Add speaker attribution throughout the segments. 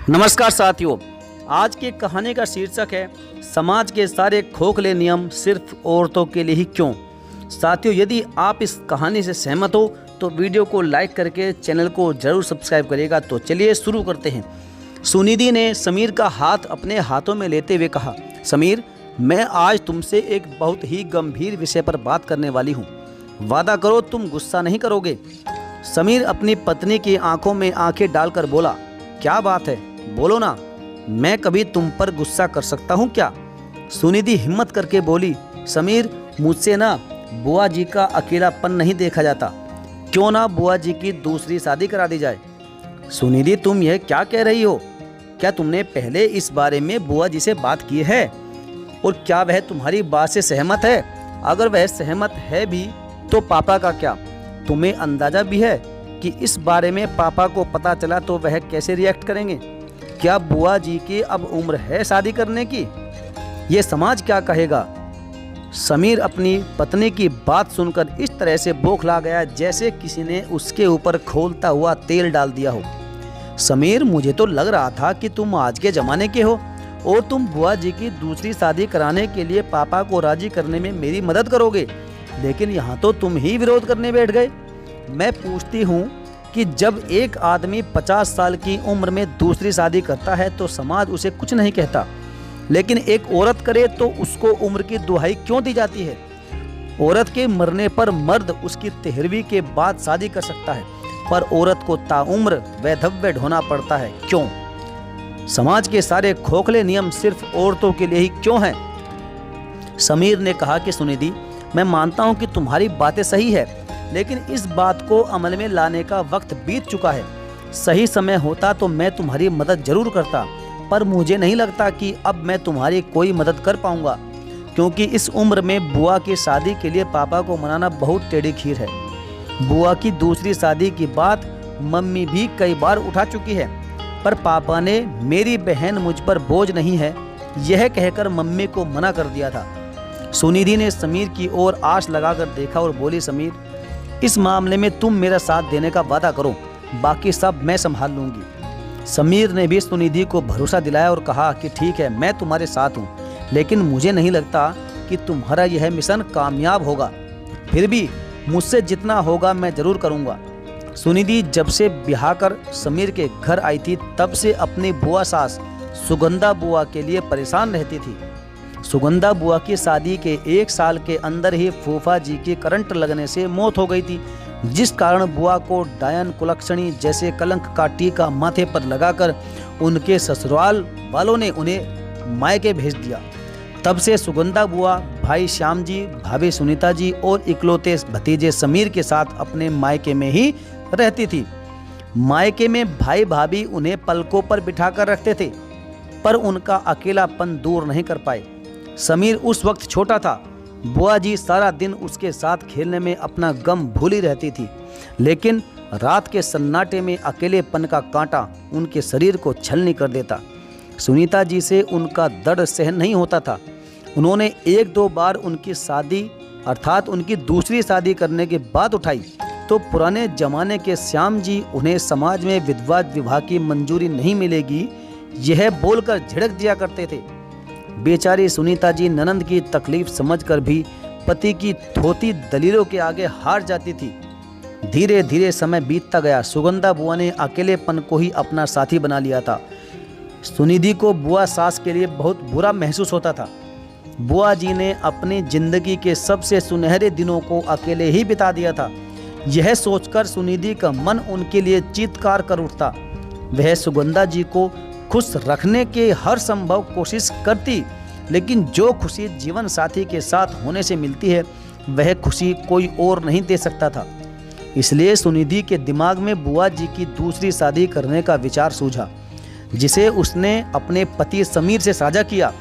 Speaker 1: नमस्कार साथियों, आज की कहानी का शीर्षक है समाज के सारे खोखले नियम सिर्फ औरतों के लिए ही क्यों। साथियों, यदि आप इस कहानी से सहमत हो तो वीडियो को लाइक करके चैनल को जरूर सब्सक्राइब करिएगा। तो चलिए शुरू करते हैं। सुनिधि ने समीर का हाथ अपने हाथों में लेते हुए कहा, समीर, मैं आज तुमसे एक बहुत ही गंभीर विषय पर बात करने वाली हूँ। वादा करो तुम गुस्सा नहीं करोगे। समीर अपनी पत्नी की आंखों में आंखें डालकर बोला, क्या बात है, बोलो ना, मैं कभी तुम पर गुस्सा कर सकता हूँ क्या। सुनिधि हिम्मत करके बोली, समीर, मुझसे ना बुआ जी का अकेलापन नहीं देखा जाता, क्यों ना बुआ जी की दूसरी शादी करा दी जाए। सुनिधि, तुम यह क्या कह रही हो? क्या तुमने पहले इस बारे में बुआ जी से बात की है? और क्या वह तुम्हारी बात से सहमत है? अगर वह सहमत है भी तो पापा का क्या? तुम्हें अंदाजा भी है कि इस बारे में पापा को पता चला तो वह कैसे रिएक्ट करेंगे? क्या बुआ जी की अब उम्र है शादी करने की? ये समाज क्या कहेगा? समीर अपनी पत्नी की बात सुनकर इस तरह से बौखला गया जैसे किसी ने उसके ऊपर खौलता हुआ तेल डाल दिया हो। समीर, मुझे तो लग रहा था कि तुम आज के ज़माने के हो और तुम बुआ जी की दूसरी शादी कराने के लिए पापा को राजी करने में मेरी मदद करोगे, लेकिन यहाँ तो तुम ही विरोध करने बैठ गए। मैं पूछती हूँ कि जब एक आदमी 50 साल की उम्र में दूसरी शादी करता है तो समाज उसे कुछ नहीं कहता, लेकिन एक औरत करे तो उसको उम्र की दुहाई क्यों दी जाती है? औरत के मरने पर मर्द उसकी 13वीं के बाद शादी कर सकता है, पर औरत को ताउम्र वैधव्य ढोना पड़ता है, क्यों? समाज के सारे खोखले नियम सिर्फ औरतों के लिए ही क्यों हैं? समीर ने कहा कि सुनिधि, मैं मानता हूं कि तुम्हारी बातें सही है, लेकिन इस बात को अमल में लाने का वक्त बीत चुका है। सही समय होता तो मैं तुम्हारी मदद जरूर करता, पर मुझे नहीं लगता कि अब मैं तुम्हारी कोई मदद कर पाऊंगा, क्योंकि इस उम्र में बुआ की शादी के लिए पापा को मनाना बहुत टेढ़ी खीर है। बुआ की दूसरी शादी की बात मम्मी भी कई बार उठा चुकी है, पर पापा ने मेरी बहन मुझ पर बोझ नहीं है यह कहकर मम्मी को मना कर दिया था। सुनिधि ने समीर की ओर आश लगाकर देखा और बोली, समीर, इस मामले में तुम मेरा साथ देने का वादा करो, बाकी सब मैं संभाल लूंगी। समीर ने भी सुनिधि को भरोसा दिलाया और कहा कि ठीक है, मैं तुम्हारे साथ हूँ, लेकिन मुझे नहीं लगता कि तुम्हारा यह मिशन कामयाब होगा। फिर भी मुझसे जितना होगा मैं जरूर करूँगा। सुनिधि जब से ब्याह कर समीर के घर आई थी तब से अपनी बुआ सास सुगंधा बुआ के लिए परेशान रहती थी। सुगंधा बुआ की शादी के 1 साल के अंदर ही फूफा जी की करंट लगने से मौत हो गई थी, जिस कारण बुआ को डायन कुलक्षणी जैसे कलंक का टीका माथे पर लगाकर उनके ससुराल वालों ने उन्हें मायके भेज दिया। तब से सुगंधा बुआ भाई श्याम जी, भाभी सुनीता जी और इकलौते भतीजे समीर के साथ अपने मायके में ही रहती थी। मायके में भाई भाभी उन्हें पलकों पर बिठाकर रखते थे, पर उनका अकेलापन दूर नहीं कर पाए। समीर उस वक्त छोटा था। बुआ जी सारा दिन उसके साथ खेलने में अपना गम भूली रहती थी, लेकिन रात के सन्नाटे में अकेलेपन का कांटा उनके शरीर को छलनी कर देता। सुनीता जी से उनका दर्द सहन नहीं होता था। उन्होंने 1-2 बार उनकी शादी अर्थात उनकी दूसरी शादी करने की बात उठाई तो पुराने जमाने के श्याम जी उन्हें समाज में विधवा विवाह की मंजूरी नहीं मिलेगी यह बोलकर झिड़क दिया करते थे। बेचारी सुनीता जी ननंद की तकलीफ समझकर भी पति की थोती दलीलों के आगे हार जाती थी। धीरे धीरे समय बीतता गया। सुगंधा बुआ ने अकेलेपन को ही अपना साथी बना लिया था। सुनिधि को बुआ सास के लिए बहुत बुरा महसूस होता था। बुआ जी ने अपनी जिंदगी के सबसे सुनहरे दिनों को अकेले ही बिता दिया था। यह सोचकर सुनिधि का मन उनके लिए चीत्कार कर उठता। वह सुगंधा जी को खुश रखने के हर संभव कोशिश करती, लेकिन जो खुशी जीवन साथी के साथ होने से मिलती है वह खुशी कोई और नहीं दे सकता था। इसलिए सुनिधि के दिमाग में बुआ जी की दूसरी शादी करने का विचार सूझा, जिसे उसने अपने पति समीर से साझा किया।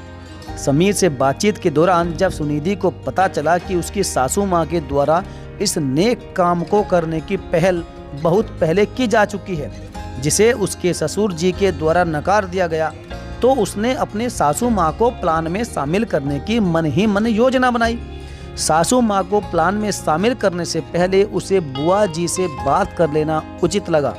Speaker 1: समीर से बातचीत के दौरान जब सुनिधि को पता चला कि उसकी सासू माँ के द्वारा इस नेक काम को करने की पहल बहुत पहले की जा चुकी है, जिसे उसके ससुर जी के द्वारा नकार दिया गया, तो उसने अपने सासू माँ को प्लान में शामिल करने की मन ही मन योजना बनाई। सासू माँ को प्लान में शामिल करने से पहले उसे बुआ जी से बात कर लेना उचित लगा।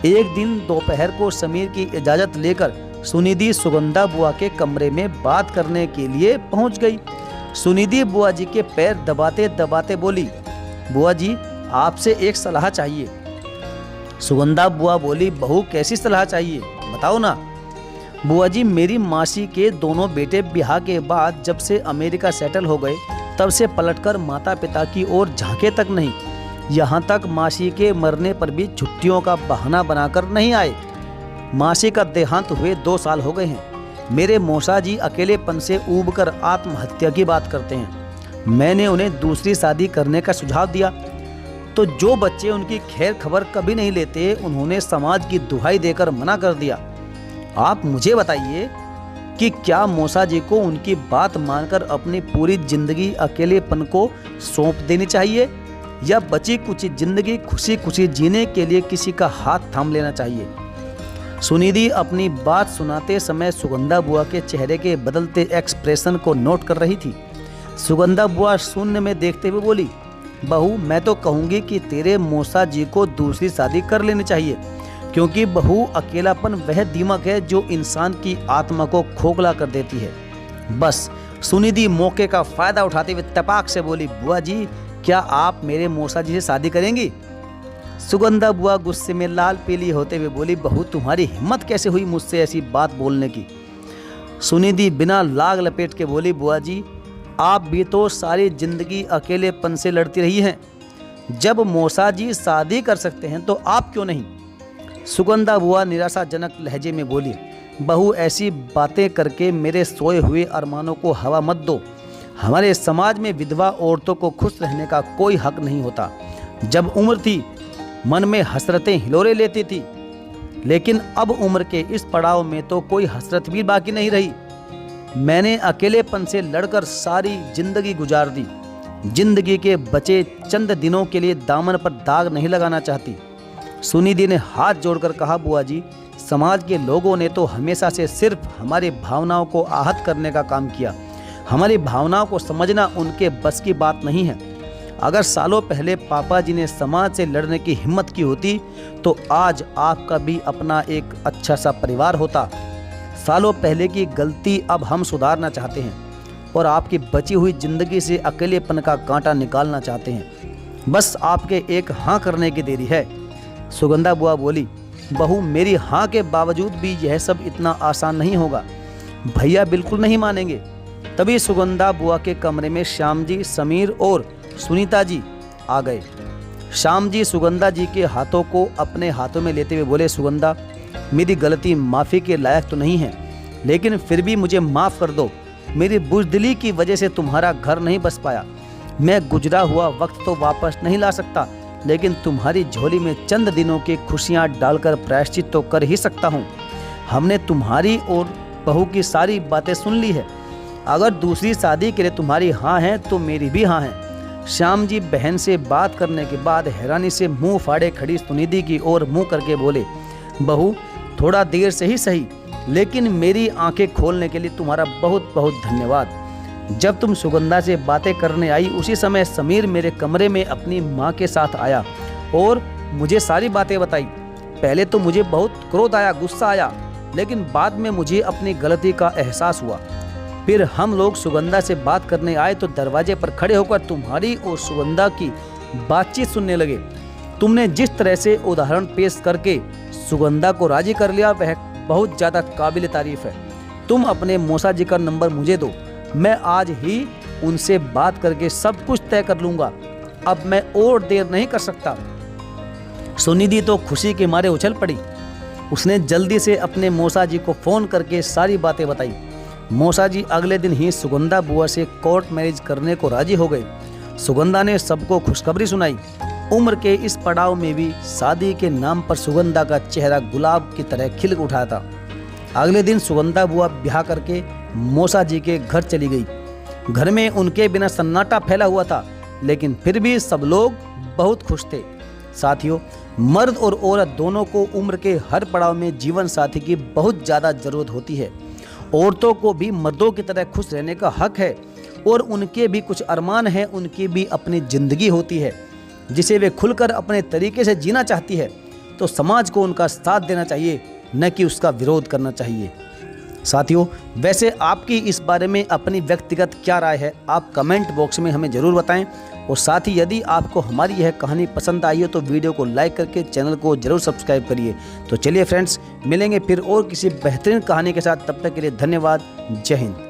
Speaker 1: एक दिन दोपहर को समीर की इजाज़त लेकर सुनिधि सुगंधा बुआ के कमरे में बात करने के लिए पहुंच गई। सुनिधि बुआ जी के पैर दबाते दबाते बोली, बुआ जी आपसे एक सलाह चाहिए। सुगंधा बुआ बोली, बहू कैसी सलाह चाहिए बताओ ना। बुआ जी मेरी मासी के दोनों बेटे ब्याह के बाद जब से अमेरिका सेटल हो गए तब से पलटकर माता पिता की ओर झांके तक नहीं। यहाँ तक मासी के मरने पर भी छुट्टियों का बहाना बनाकर नहीं आए। मासी का देहांत हुए 2 साल हो गए हैं। मेरे मौसा जी अकेलेपन से ऊबकर आत्महत्या की बात करते हैं। मैंने उन्हें दूसरी शादी करने का सुझाव दिया तो जो बच्चे उनकी खैर खबर कभी नहीं लेते उन्होंने समाज की दुहाई देकर मना कर दिया। आप मुझे बताइए कि क्या मौसा जी को उनकी बात मानकर अपनी पूरी जिंदगी अकेलेपन को सौंप देनी चाहिए या बची कुछ जिंदगी खुशी खुशी जीने के लिए किसी का हाथ थाम लेना चाहिए। सुनिधि अपनी बात सुनाते समय सुगंधा बुआ के चेहरे के बदलते एक्सप्रेशन को नोट कर रही थी। सुगंधा बुआ शून्य में देखते हुए बोली, बहू मैं तो कहूँगी कि तेरे मौसा जी को दूसरी शादी कर लेनी चाहिए, क्योंकि बहू अकेलापन वह दीमक है जो इंसान की आत्मा को खोखला कर देती है। बस सुनिधि मौके का फायदा उठाते हुए तपाक से बोली, बुआ जी क्या आप मेरे मौसा जी से शादी करेंगी। सुगंधा बुआ गुस्से में लाल पीली होते हुए बोली, बहू तुम्हारी हिम्मत कैसे हुई मुझसे ऐसी बात बोलने की। सुनिधि बिना लाग लपेट के बोली, बुआ जी आप भी तो सारी जिंदगी अकेलेपन से लड़ती रही हैं। जब मौसा जी शादी कर सकते हैं तो आप क्यों नहीं। सुगंधा बुआ निराशाजनक लहजे में बोली, बहू ऐसी बातें करके मेरे सोए हुए अरमानों को हवा मत दो। हमारे समाज में विधवा औरतों को खुश रहने का कोई हक नहीं होता। जब उम्र थी मन में हसरतें हिलोरे लेती थी, लेकिन अब उम्र के इस पड़ाव में तो कोई हसरत भी बाकी नहीं रही। मैंने अकेलेपन से लड़कर सारी जिंदगी गुजार दी। जिंदगी के बचे चंद दिनों के लिए दामन पर दाग नहीं लगाना चाहती। सुनिधि ने हाथ जोड़कर कहा, बुआ जी समाज के लोगों ने तो हमेशा से सिर्फ हमारी भावनाओं को आहत करने का काम किया। हमारी भावनाओं को समझना उनके बस की बात नहीं है। अगर सालों पहले पापा जी ने समाज से लड़ने की हिम्मत की होती तो आज आपका भी अपना एक अच्छा सा परिवार होता। सालों पहले की गलती अब हम सुधारना चाहते हैं और आपकी बची हुई जिंदगी से अकेलेपन का कांटा निकालना चाहते हैं। बस आपके एक हाँ करने की देरी है। सुगंधा बुआ बोली, बहू मेरी हाँ के बावजूद भी यह सब इतना आसान नहीं होगा। भैया बिल्कुल नहीं मानेंगे। तभी सुगंधा बुआ के कमरे में श्याम जी, समीर और सुनीता जी आ गए। श्याम जी सुगंधा जी के हाथों को अपने हाथों में लेते हुए बोले, सुगंधा मेरी गलती माफ़ी के लायक तो नहीं है, लेकिन फिर भी मुझे माफ़ कर दो। मेरी बुज़दिली की वजह से तुम्हारा घर नहीं बस पाया। मैं गुजरा हुआ वक्त तो वापस नहीं ला सकता, लेकिन तुम्हारी झोली में चंद दिनों की खुशियाँ डालकर प्रायश्चित तो कर ही सकता हूँ। हमने तुम्हारी और बहू की सारी बातें सुन ली है। अगर दूसरी शादी के लिए तुम्हारी हाँ है तो मेरी भी हाँ है। श्याम जी बहन से बात करने के बाद हैरानी से मुंह फाड़े खड़ी सुनिधि की ओर मुंह करके बोले, बहू थोड़ा देर से ही सही, लेकिन मेरी आंखें खोलने के लिए तुम्हारा बहुत बहुत धन्यवाद। जब तुम सुगंधा से बातें करने आई उसी समय समीर मेरे कमरे में अपनी माँ के साथ आया और मुझे सारी बातें बताई। पहले तो मुझे बहुत क्रोध आया, गुस्सा आया, लेकिन बाद में मुझे अपनी गलती का एहसास हुआ। फिर हम लोग सुगंधा से बात करने आए तो दरवाजे पर खड़े होकर तुम्हारी और सुगंधा की बातचीत सुनने लगे। तुमने जिस तरह से उदाहरण पेश करके सुगंधा को राजी कर लिया वह बहुत ज़्यादा काबिल तारीफ है। तुम अपने मौसा जी का नंबर मुझे दो, मैं आज ही उनसे बात करके सब कुछ तय कर लूँगा। अब मैं और देर नहीं कर सकता। सुनिधि तो खुशी के मारे उछल पड़ी। उसने जल्दी से अपने मौसा जी को फ़ोन करके सारी बातें बताई। मौसा जी अगले दिन ही सुगंधा बुआ से कोर्ट मैरिज करने को राजी हो गए। सुगंधा ने सबको खुशखबरी सुनाई। उम्र के इस पड़ाव में भी शादी के नाम पर सुगंधा का चेहरा गुलाब की तरह खिल उठा था। अगले दिन सुगंधा बुआ ब्याह करके मौसा जी के घर चली गई। घर में उनके बिना सन्नाटा फैला हुआ था, लेकिन फिर भी सब लोग बहुत खुश थे। साथियों, मर्द और औरत दोनों को उम्र के हर पड़ाव में जीवन साथी की बहुत ज़्यादा ज़रूरत होती है। औरतों को भी मर्दों की तरह खुश रहने का हक है और उनके भी कुछ अरमान हैं, उनकी भी अपनी ज़िंदगी होती है जिसे वे खुलकर अपने तरीके से जीना चाहती है। तो समाज को उनका साथ देना चाहिए, न कि उसका विरोध करना चाहिए। साथियों, वैसे आपकी इस बारे में अपनी व्यक्तिगत क्या राय है, आप कमेंट बॉक्स में हमें ज़रूर बताएं। और साथ ही यदि आपको हमारी यह कहानी पसंद आई हो तो वीडियो को लाइक करके चैनल को ज़रूर सब्सक्राइब करिए। तो चलिए फ्रेंड्स, मिलेंगे फिर और किसी बेहतरीन कहानी के साथ। तब तक के लिए धन्यवाद। जय हिंद।